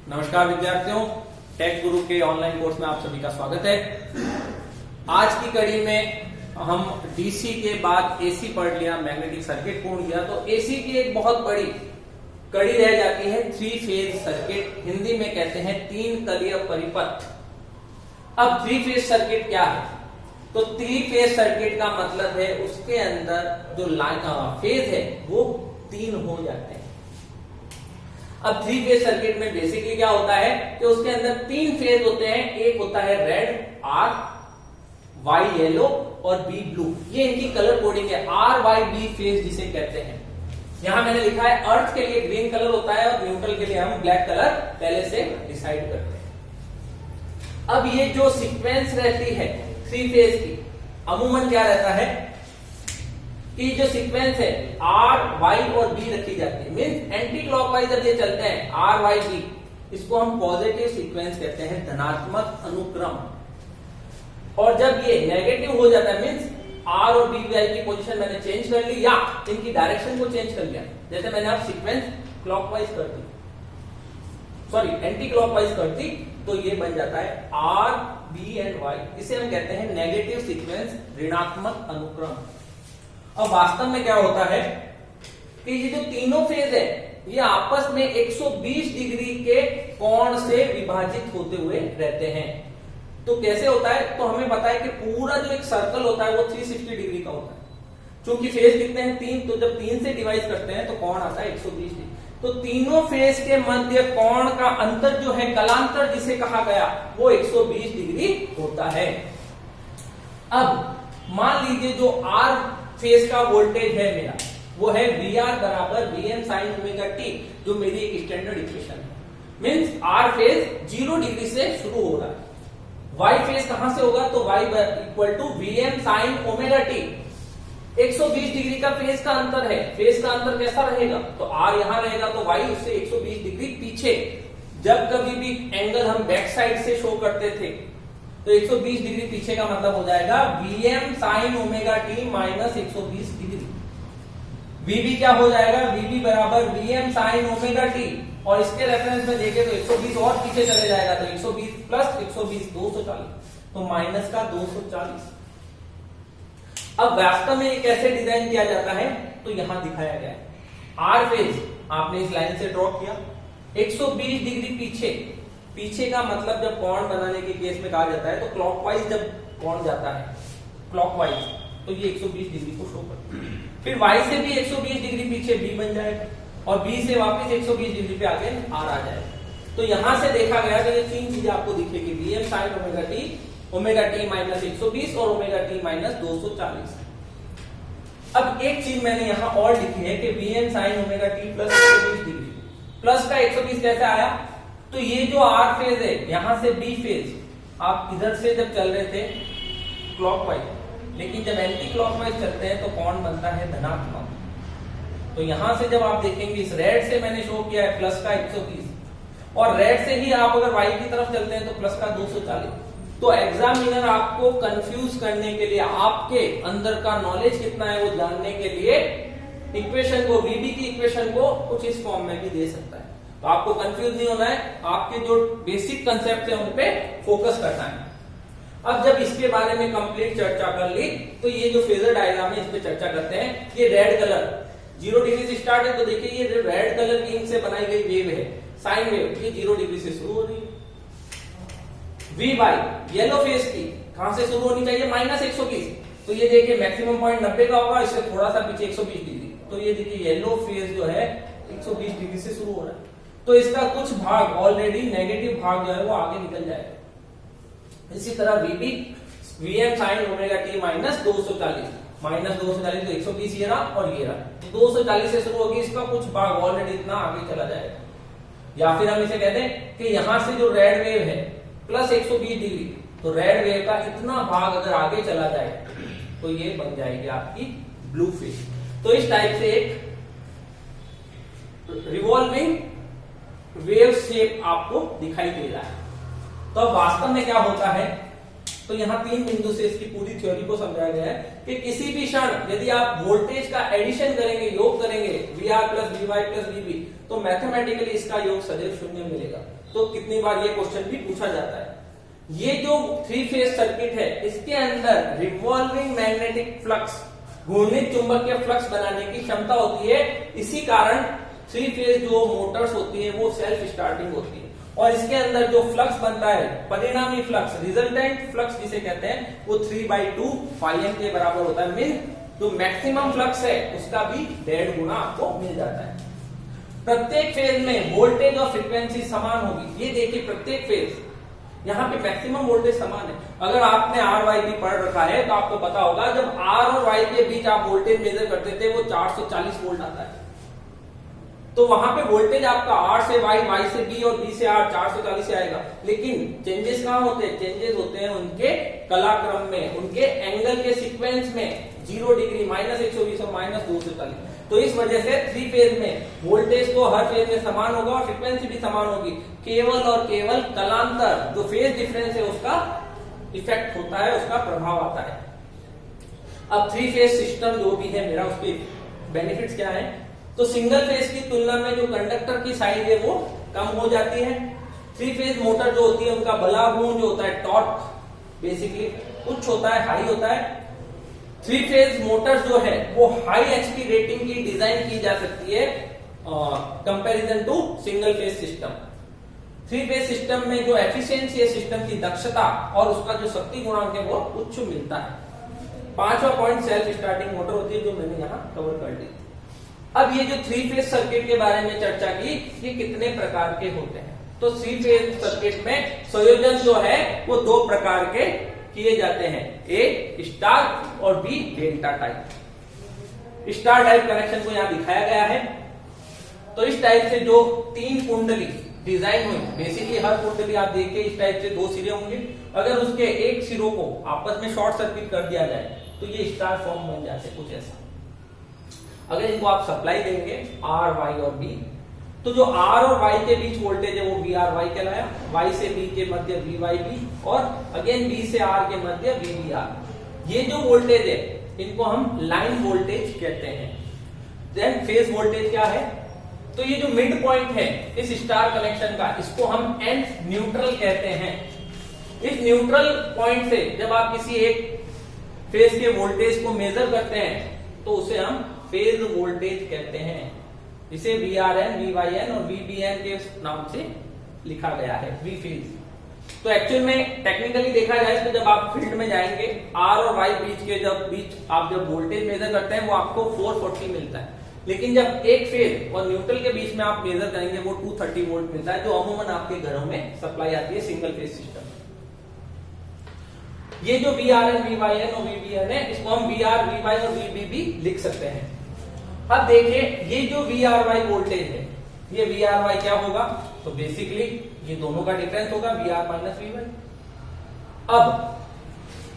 नमस्कार विद्यार्थियों, टेक गुरु के ऑनलाइन कोर्स में आप सभी का स्वागत है। आज की कड़ी में हम डीसी के बाद एसी पढ़ लिया, मैग्नेटिक सर्किट पूर्ण किया, तो एसी की एक बहुत बड़ी कड़ी रह जाती है थ्री फेज सर्किट, हिंदी में कहते हैं तीन तलीय परिपथ। अब थ्री फेज सर्किट क्या है? तो थ्री फेज सर्किट का मतलब है उसके अंदर जो फेज है वो तीन हो जाते हैं। अब थ्री फेज सर्किट में बेसिकली क्या होता है कि उसके अंदर तीन फेज होते हैं। एक होता है रेड आर, वाई येलो और बी ब्लू। ये इनकी कलर कोडिंग है, आर वाई बी फेज जिसे कहते हैं। यहां मैंने लिखा है अर्थ के लिए ग्रीन कलर होता है और न्यूट्रल के लिए हम ब्लैक कलर पहले से डिसाइड करते हैं। अब ये जो सीक्वेंस रहती है थ्री फेज की, अमूमन क्या रहता है कि जो सीक्वेंस है आर वाई और बी रखी जाती है, मींस एंटी क्लॉकवाइज जब ये चलते हैं आर वाई बी, इसको हम पॉजिटिव सीक्वेंस कहते हैं, धनात्मक अनुक्रम। और जब ये नेगेटिव हो जाता है, मींस आर और बी वाई की पोजीशन मैंने चेंज कर ली या इनकी डायरेक्शन को चेंज कर लिया, जैसे मैंने आप सीक्वेंस क्लॉकवाइज कर दी, सॉरी एंटी क्लॉकवाइज कर दी, तो ये बन जाता है आर बी एंड वाई। इसे हम कहते हैं नेगेटिव सीक्वेंस, ऋणात्मक अनुक्रम। अब वास्तव में क्या होता है कि ये जो तीनों फेज है ये आपस में 120 डिग्री के कोण से विभाजित होते हुए रहते हैं। तो कैसे होता है? तो हमें पता है कि पूरा जो एक सर्कल होता है वो 360 डिग्री का होता है। चूंकि फेज कितने हैं? तीन, तो जब तीन से डिवाइड करते हैं तो कोण आता है 120 डिग्री। तो तीनों फेज के मध्य कोण का अंतर जो है, कलांतर जिसे कहा गया, वो 120 डिग्री होता है। अब मान लीजिए जो आर फेज का वोल्टेज है मेरा, वो है VR बराबर VM साइन ओमेगा टी, जो मेरी एक स्टैंडर्ड इक्वेशन है। मींस आर फेज 0 डिग्री से शुरू हो रहा है। वाई फेज कहां से होगा? तो Y equal to VM sine omega t. 120 degree का फेज का अंतर है। फेज का अंतर कैसा रहेगा? तो R यहां रहेगा तो Y उससे 120 डिग्री पीछे। जब कभी भी एंगल हम बैक साइड से शो करते थे तो 120 डिग्री पीछे का मतलब हो जाएगा VM sine omega T minus 120 degree. VB क्या हो जाएगा? VB बराबर VM साइन ओमेगा टी, और इसके रेफरेंस में देखें तो 120 और पीछे चले जाएगा, तो 120 प्लस 120 240, तो माइनस का 240। अब वास्तव में ये कैसे डिजाइन किया जाता है? तो यहां दिखाया गया है। आर फेज आपने इस लाइन से ड्रॉ किया, 120 डिग्री पीछे का मतलब जब कोण बनाने के केस में कहा जाता है, तो क्लॉकवाइज जब कोण जाता है क्लॉकवाइज, तो ये 120 डिग्री को शो करता है। फिर y से भी 120 डिग्री पीछे b बन जाएगा, और b से वापस 120 डिग्री पे आके r आ जाएगा। तो यहां से देखा गया तो ये तीन चीजें आपको दिखेगी, VM sine omega T minus 120 और ओमेगा टी माइनस 240। अब एक चीज मैंने यहां और लिखी है कि VM sine omega T plus 120 degree, plus का 120 कैसे आया? तो ये जो आर फेज है, यहां से बी फेज, आप इधर से जब चल रहे थे क्लॉकवाइज, लेकिन जब एंटी क्लॉकवाइज चलते हैं तो कोण बनता है धनात्मक। तो यहां से जब आप देखेंगे, इस रेड से मैंने शो किया है प्लस का 120, और रेड से ही आप अगर वाई की तरफ चलते हैं तो प्लस का 240। तो एग्जामिनर आपको कंफ्यूज करने के लिए, आपके अंदर का नॉलेज कितना है वो जानने के लिए, इक्वेशन को, वीबी की इक्वेशन को कुछ इस फॉर्म में भी दे सकता है। तो आपको कंफ्यूज नहीं होना है, आपके जो बेसिक कंसेप्ट है उन पे फोकस करना है। अब जब इसके बारे में कंप्लीट चर्चा कर ली, तो ये जो फेजर डायग्राम है इस पे चर्चा करते हैं। ये रेड कलर 0 डिग्री से स्टार्ट है, तो देखिए ये रेड कलर की इंक से बनाई गई वेव है, साइन वेव, ये 0 डिग्री से शुरू हो रही है। VY येलो फेज की कहां से शुरू होनी चाहिए? माइनस 120, तो ये देखिए मैक्सिमम पॉइंट 90 का होगा, इससे थोड़ा सा पीछे 120 डिग्री। तो ये देखिए येलो फेज जो है 120 डिग्री से शुरू हो रहा है, तो इसका कुछ भाग ऑलरेडी नेगेटिव भाग जो है वो आगे निकल जाएगा। इसी तरह VB VM sine omega T minus 240, minus 240 तो 120 ये रहा और ये रहा, तो 240 से शुरू होगी, इसका कुछ भाग ऑलरेडी इतना आगे चला जाएगा। या फिर हम इसे कहते हैं कि यहां से जो रेड वेव है प्लस 120 डिग्री, तो रेड वेव का इतना भाग अगर आगे चला जाए तो ये बन जाएगी आपकी ब्लू फेज। तो इस टाइप से एक रिवॉल्विंग वेव शेप आपको दिखाई दे रहा है। तो अब वास्तव में क्या होता है? तो यहां 3 बिंदु से इसकी पूरी थ्योरी को समझाया गया है कि किसी भी क्षण यदि आप वोल्टेज का एडिशन करेंगे, योग करेंगे, VR plus VY plus VB, तो मैथमेटिकली इसका योग सदैव शून्य मिलेगा। तो कितनी बार ये क्वेश्चन भी पूछा जाता है। ये जो 3 फेज सर्किट है इसके अंदर रिवॉल्विंग मैग्नेटिक फ्लक्स, घूर्णित चुंबकीय फ्लक्स बनाने की क्षमता होती है। इसी कारण 3 फेज जो मोटर्स होती है वो सेल्फ स्टार्टिंग होती है और इसके अंदर जो फ्लक्स बनता है, परिणामी फ्लक्स, रिजल्टेंट फ्लक्स जिसे कहते हैं, वो 3/2 φm के बराबर होता है। मीन जो मैक्सिमम फ्लक्स है उसका भी 1.5 गुना आपको मिल जाता है। प्रत्येक फेज में वोल्टेज और फ्रीक्वेंसी समान होगी। ये देखिए प्रत्येक फेज, यहाँ पे मैक्सिमम वोल्टेज समान है। अगर आपने RYB पढ़ रखा है तो आपको पता होगा जब R और Y के बीच आप वोल्टेज मेजर करते थे वो 440 वोल्ट आता है। तो वहां पे वोल्टेज आपका R से Y, Y से B और B से R 440 से आएगा। लेकिन चेंजेस कहाँ होते हैं? चेंजेस होते हैं उनके कलाक्रम में, उनके एंगल के सीक्वेंस में। 0 डिग्री, -120 और -240। तो इस वजह से 3 फेज में वोल्टेज तो हर फेज में समान होगा और फ्रीक्वेंसी भी समान होगी। केवल और केवल कलांतर, जो फेज डिफरेंस है उसका इफेक्ट होता है, उसका प्रभाव आता है। अब 3 फेज सिस्टम जो भी है मेरा, उसके बेनिफिट्स क्या है? तो सिंगल फेज की तुलना में जो कंडक्टर की साइज है वो कम हो जाती है। 3 फेज मोटर जो होती है उनका बला गुण जो होता है, टॉर्क, बेसिकली उच्च होता है, हाई होता है। 3 फेज मोटर जो है वो हाई एचपी रेटिंग की डिजाइन की जा सकती है comparison to single phase system. 3 phase system में जो एफिशिएंसी है, सिस्टम की दक्षता और उसका जो शक्ति गुणांक है वो उच्च मिलता है। 5वां पॉइंट सेल्फ स्टार्टिंग मोटर होती है, जो मैंने यहाँ कवर कर दी। अब ये जो 3 फेज सर्किट के बारे में चर्चा की, ये कितने प्रकार के होते हैं? तो 3 फेज सर्किट में संयोजन जो है वो 2 प्रकार के किए जाते हैं, ए स्टार और B delta type. Star type connection को यहां दिखाया गया है। तो इस टाइप से जो 3 कुंडली डिजाइन हुई, बेसिकली हर कुंडली आप देखिए इस टाइप से 2 सिरे होंगे। अगर उसके एक सिरों को आपस में शॉर्ट सर्किट कर दिया जाए तो ये स्टार फॉर्म बन जाते हैं, कुछ ऐसा। अगर इनको आप सप्लाई देंगे R, Y और B, तो जो R और Y के बीच वोल्टेज है वो VRY कहलाया, Y से B के मध्य VYB और अगेन B से R के मध्य VBR। ये जो वोल्टेज है इनको हम लाइन वोल्टेज कहते हैं। देन फेज वोल्टेज क्या है? तो ये जो मिड पॉइंट है इस स्टार कनेक्शन का, इसको हम एंड न्यूट्रल कहते हैं। इस न्यूट्रल पॉइंट से जब आप किसी एक फेज के वोल्टेज को मेजर करते हैं तो उसे हम फेज वोल्टेज कहते हैं। इसे VRN, VYN और VBN के नाम से लिखा गया है, V फेज। तो एक्चुअल में टेक्निकली देखा जाए तो जब आप फील्ड में जाएंगे, R और Y बीच आप जब वोल्टेज मेजर करते हैं वो आपको 440 मिलता है। लेकिन जब एक फेज और न्यूट्रल के बीच में आप मेजर करेंगे वो 230 वोल्ट मिलता है, जो अमूमन आपके घरों में सप्लाई आती है सिंगल फेज सिस्टम। ये जो VRN, VYN और VBN है, इसको हम VR, VY और VBB लिख सकते हैं। अब देखिए ये जो VRY वोल्टेज है, ये VRY क्या होगा? तो बेसिकली ये दोनों का डिफरेंस होगा, VR माइनस VY। अब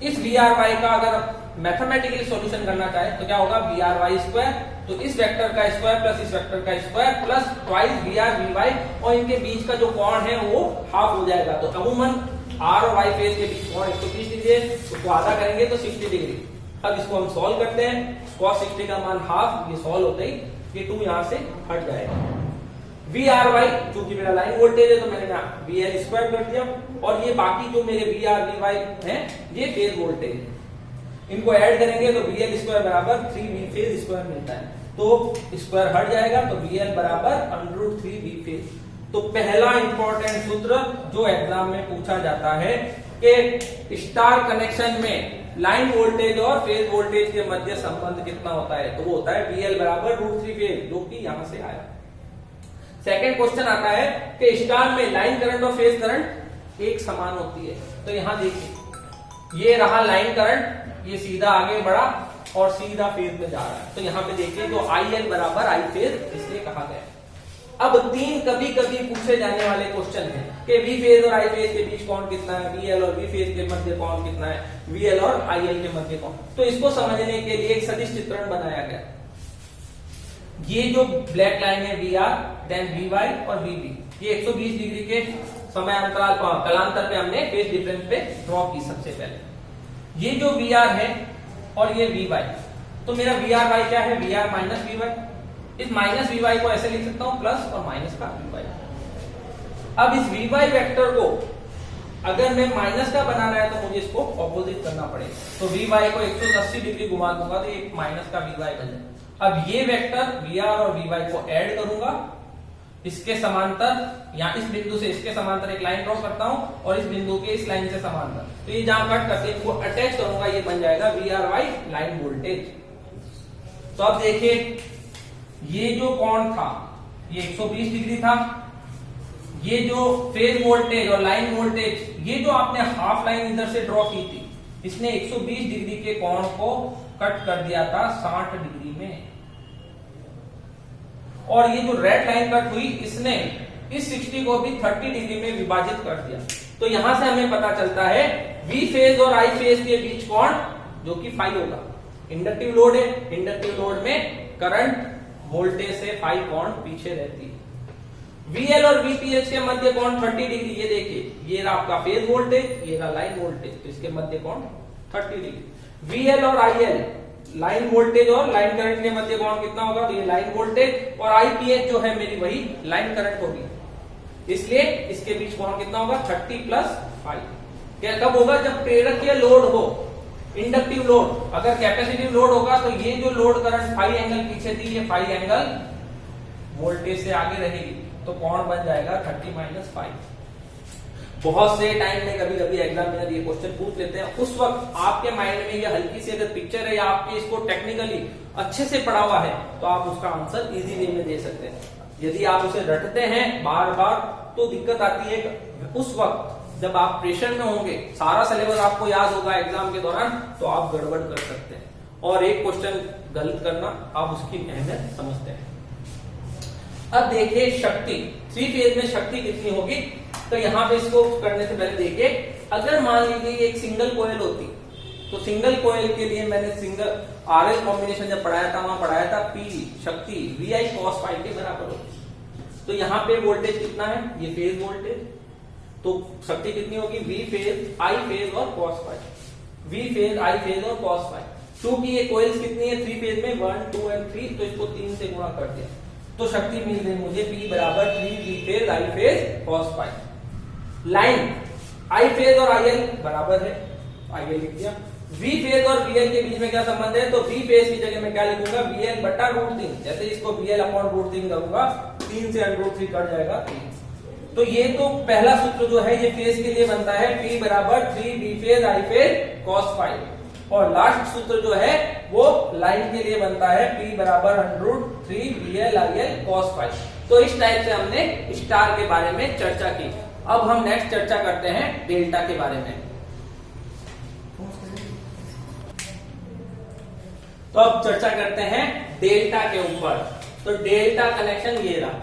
इस VRY का अगर मैथमेटिकली सॉल्यूशन करना चाहे तो क्या होगा? VRY स्क्वायर, तो इस वेक्टर का स्क्वायर प्लस इस वेक्टर का square plus twice VR VY और इनके बीच का जो कोण है वो हाफ हो जाएगा। तो अमूमन R और Y फेज के बीच कोण 130 डिग्री है, उसको आधा करेंगे तो 60 डिग्री। अब इसको हम सॉल्व करते हैं, cos 60 का मान हाफ, ये सॉल्व होते ही ये 2 यहां से हट जाएगा। VRY चूंकि मेरा लाइन वोल्टेज है तो मैंने VL स्क्वायर कर दिया और ये बाकी जो मेरे VR VY है ये फेज वोल्टेज है। इनको ऐड करेंगे तो VL स्क्वायर बराबर 3V फेज स्क्वायर मिलता है। तो स्क्वायर हट जाएगा तो VL बराबर √3V फेज। तो पहला इंपॉर्टेंट सूत्र जो एग्जाम में पूछा जाता है कि स्टार कनेक्शन में लाइन वोल्टेज और फेज वोल्टेज के मध्य संबंध कितना होता है, तो वो होता है VL बराबर √3 फेज, जो कि यहां से आया। सेकंड क्वेश्चन आता है कि स्टार में लाइन करंट और फेज करंट एक समान होती है। तो यहां देखिए ये रहा लाइन करंट, ये सीधा आगे बढ़ा और सीधा फेज में जा रहा है। तो यहाँ पे देखिए जो IL बराबर I फेज इसलिए कहा गया है। अब 3 कभी कभी पूछे जाने वाले क्वेश्चन हैं कि V फेज और I फेज के बीच कोण कितना है, VL और V फेज के मध्य कोण कितना है, VL और IL के मध्य कोण। तो इसको समझने के लिए एक सदिश चित्रण बनाया गया। ये जो ब्लैक लाइन है VR, देन VY और VB, ये 120 डिग्री के समय अंतराल कलांतर पे हमने फेज डिफरेंस पे ड्रॉ की सबसे पहले। ये जो VR है और ये VY, तो मेरा VRY क्या है? VR minus VY। इस माइनस वी वाई को ऐसे लिख सकता हूं, प्लस और माइनस का वी वाई। अब इस वी वाई वेक्टर को अगर मैं माइनस का बनाना है तो मुझे इसको ऑपोजिट करना पड़ेगा, तो वी वाई को 180 डिग्री घुमा दूंगा तो ये माइनस का वी वाई बन जाएगा। अब ये वेक्टर वी आर और वी वाई को ऐड करूंगा, इसके समांतर, या इस बिंदु से इसके समांतर एक लाइन ड्रॉ करता हूं और इस बिंदु के इस लाइन से समांतर, तो ये जहां कट करके इनको अटैच करूंगा, ये बन जाएगा V R Y line voltage. तो अब देखिए ये जो कोण था ये 120 डिग्री था, ये जो फेज वोल्टेज और लाइन वोल्टेज, ये जो आपने हाफ लाइन इधर से ड्रॉ की थी, इसने 120 डिग्री के कोण को कट कर दिया था 60 डिग्री में, और ये जो रेड लाइन कट हुई इसने इस 60 को भी 30 डिग्री में विभाजित कर दिया। तो यहां से हमें पता चलता है वी फेज और आई फेज के बीच कोण जो कि फाई होगा। इंडक्टिव लोड है, इंडक्टिव लोड में करंट वोल्टेज से फाई कोण पीछे रहती है। VL और VPH के मध्य कोण 30 डिग्री, ये देखिए ये रहा आपका फेज वोल्टेज, ये रहा लाइन वोल्टेज, तो इसके मध्य कोण 30 डिग्री। VL और IL लाइन वोल्टेज और लाइन करंट के मध्य कोण कितना होगा, तो ये लाइन वोल्टेज, और IPH जो है मेरी वही लाइन करंट होगी, इसलिए इसके बीच कोण कितना होगा 30 प्लस 5। क्या कब होगा, जब प्रेरकीय लोड हो, इंडक्टिव लोड। अगर कैपेसिटिव लोड होगा तो ये जो लोड करंट 5 एंगल पीछे थी, ये 5 एंगल वोल्टेज से आगे रहेगी, तो कोण बन जाएगा 30 माइनस 5। बहुत से टाइम में कभी कभी एग्जामिनर ये क्वेश्चन पूछ लेते हैं, उस वक्त आपके माइंड में ये हल्की सी अगर पिक्चर है या आपके इसको टेक्निकली अच्छे से पढ़ा हुआ है तो आप उसका आंसर इजी वे में दे सकते हैं। यदि आप उसे रटते हैं बार बार तो दिक्कत आती है उस वक्त जब आप प्रेशर में होंगे, सारा सिलेबस आपको याद होगा एग्जाम के दौरान, तो आप गड़बड़ कर सकते हैं और एक क्वेश्चन गलत करना, आप उसकी अहमियत समझते हैं। अब देखिए शक्ति, 3 फेज में शक्ति कितनी होगी, तो यहाँ पे इसको करने से पहले देखिए, अगर मान लीजिए एक सिंगल कोयल होती, तो सिंगल कोयल के लिए मैंने सिंगल आरएल कॉम्बिनेशन जब पढ़ाया था, वहां पढ़ाया था P शक्ति VI cos phi के बराबर होगी। तो यहाँ पे वोल्टेज कितना है, ये फेज वोल्टेज, तो शक्ति कितनी होगी V फेज I फेज और cos phi, V phase I phase और cos phi। क्योंकि ये कोयल्स कितनी है 3 फेज में 1 2 और 3, तो इसको 3 से गुणा कर दिया, तो शक्ति मिल गई मुझे P बराबर 3 V phase I phase cos phi। Line I phase और IL बराबर है, IL लिख दिया। V फेज और VL के बीच में क्या संबंध है, तो V फेज की जगह मैं क्या लिखूंगा, VL बटा √3, जैसे इसको VL अपॉन √3 करूंगा, 3 से √3 कट जाएगा 3। तो ये तो पहला सूत्र जो है ये फेज के लिए बनता है, P बराबर 3 V phase I phase cos phi, और लास्ट सूत्र जो है वो लाइन के लिए बनता है, P बराबर √3 VL IL cos phi। तो इस टाइप से हमने स्टार के बारे में चर्चा की। अब हम नेक्स्ट चर्चा करते हैं डेल्टा के बारे में। तो अब चर्चा करते हैं डेल्टा के ऊपर। तो डेल्टा कनेक्शन ये रहा।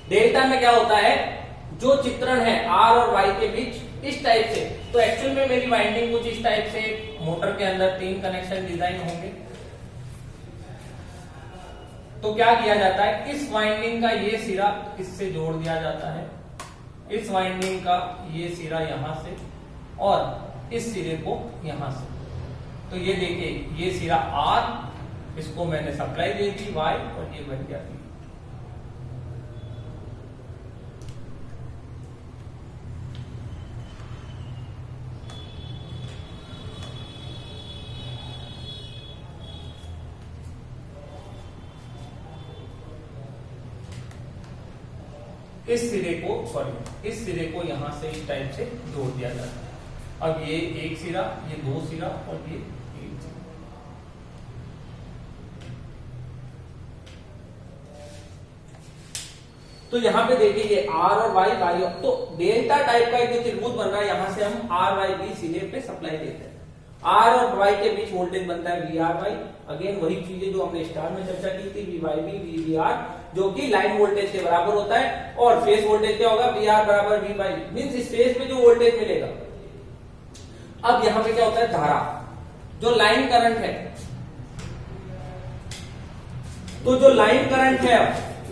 डेल्टा में क्या होता है, जो चित्रण है आर और वाई के बीच इस टाइप से, तो एक्चुअल में मेरी वाइंडिंग कुछ इस टाइप से, मोटर के अंदर 3 कनेक्शन डिजाइन होंगे। तो क्या किया जाता है, इस वाइंडिंग का ये सिरा इससे जोड़ दिया जाता है, इस वाइंडिंग का ये सिरा यहां से, और इस सिरे को यहां से। तो ये देखिए ये सिरा आर, इसको मैंने सप्लाई दे दी वाई, और ये बन गया थी। इस सिरे को यहां से इस टाइप से जोड़ दिया जाता है। अब ये एक सिरा, ये 2 सिरा, और ये 3 सिरा। तो यहां पे देखिए ये आर और वाई वाई, तो डेल्टा टाइप का एक त्रिभुज बन रहा है, यहां से हम आर वाई बी सिरे पे सप्लाई देते हैं। आर और वाई के बीच वोल्टेज बनता है वी आर वाई, अगेन वही चीजें जो हमने स्टार में चर्चा की थी, V Y B V V R, जो कि लाइन वोल्टेज के बराबर होता है। और फेज वोल्टेज क्या होगा, वी आर बराबर वी वाई, मींस इस फेज में जो वोल्टेज मिलेगा। अब यहां पे क्या होता है, धारा, जो लाइन करंट है, तो जो लाइन करंट है,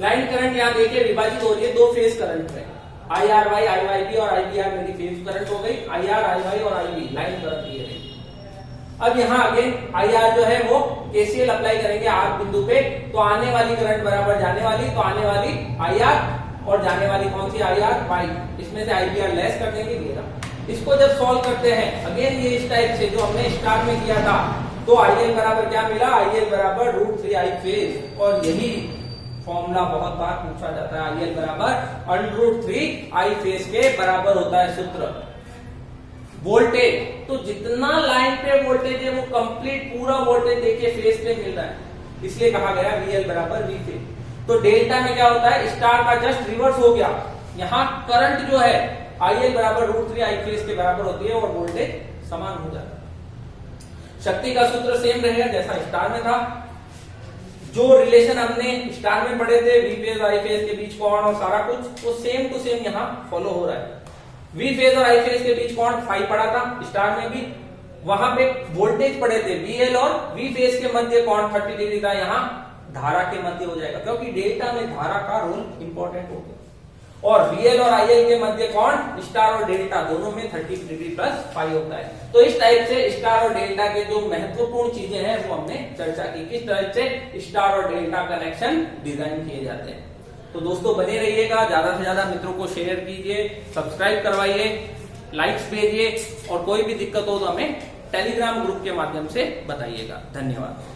लाइन करंट यहां देखिए विभाजित हो रही है 2 फेज करंट में, I R Y I Y B, और आई बी आर मेरी फेज करंट हो गई, आई आर आई वाई और आई बी लाइन करंट ये रही। अब यहाँ आगे IR जो है वो KCL अप्लाई करेंगे R बिंदु पे, तो आने वाली करंट बराबर जाने वाली, तो आने वाली IR और जाने वाली कौन सी IR Y, इसमें से IBR लेस कर देंगे ये रहा। इसको जब सॉल्व करते हैं अगेन ये इस टाइप से जो हमने स्टार्ट में किया था, तो IL बराबर क्या मिला, IL बराबर √3 I फेज, और यही फॉर्मूला बहुत बार पूछा जाता है, IL बराबर √3 I फेज के बराबर होता है सूत्र। वोल्टेज, तो जितना लाइन पे वोल्टेज है वो कंप्लीट पूरा वोल्टेज देखिए फेज पे मिल रहा है, इसलिए कहा गया VL बराबर V फेज। तो डेल्टा में क्या होता है, स्टार का जस्ट रिवर्स हो गया, यहाँ करंट जो है IL बराबर √3 I फेज के बराबर होती है और वोल्टेज समान हो जाता है। शक्ति का सूत्र सेम रहेगा जैसा स्टार में था, जो रिलेशन हमने स्टार में पढ़े थे V फेज I फेज के बीच कोण और सारा कुछ, वो सेम टू सेम यहाँ फॉलो हो रहा है। V फेज और I फेज के बीच कोण फाई पड़ा था स्टार में भी, वहां पे वोल्टेज पड़े थे VL और V फेज के मध्य कोण 30 डिग्री था, यहाँ धारा के मध्य हो जाएगा क्योंकि डेल्टा में धारा का रोल इंपॉर्टेंट हो गया। और VL और IL के मध्य कोण स्टार और डेल्टा दोनों में 30 डिग्री प्लस फाई होता है। तो इस टाइप से स्टार और डेल्टा के जो महत्वपूर्ण चीजें हैं वो हमने चर्चा की, किस टाइप से स्टार और डेल्टा कनेक्शन डिजाइन किए जाते हैं। तो दोस्तों बने रहिएगा, ज्यादा से ज्यादा मित्रों को शेयर कीजिए, सब्सक्राइब करवाइए, लाइक्स भेजिए, और कोई भी दिक्कत हो तो हमें टेलीग्राम ग्रुप के माध्यम से बताइएगा। धन्यवाद।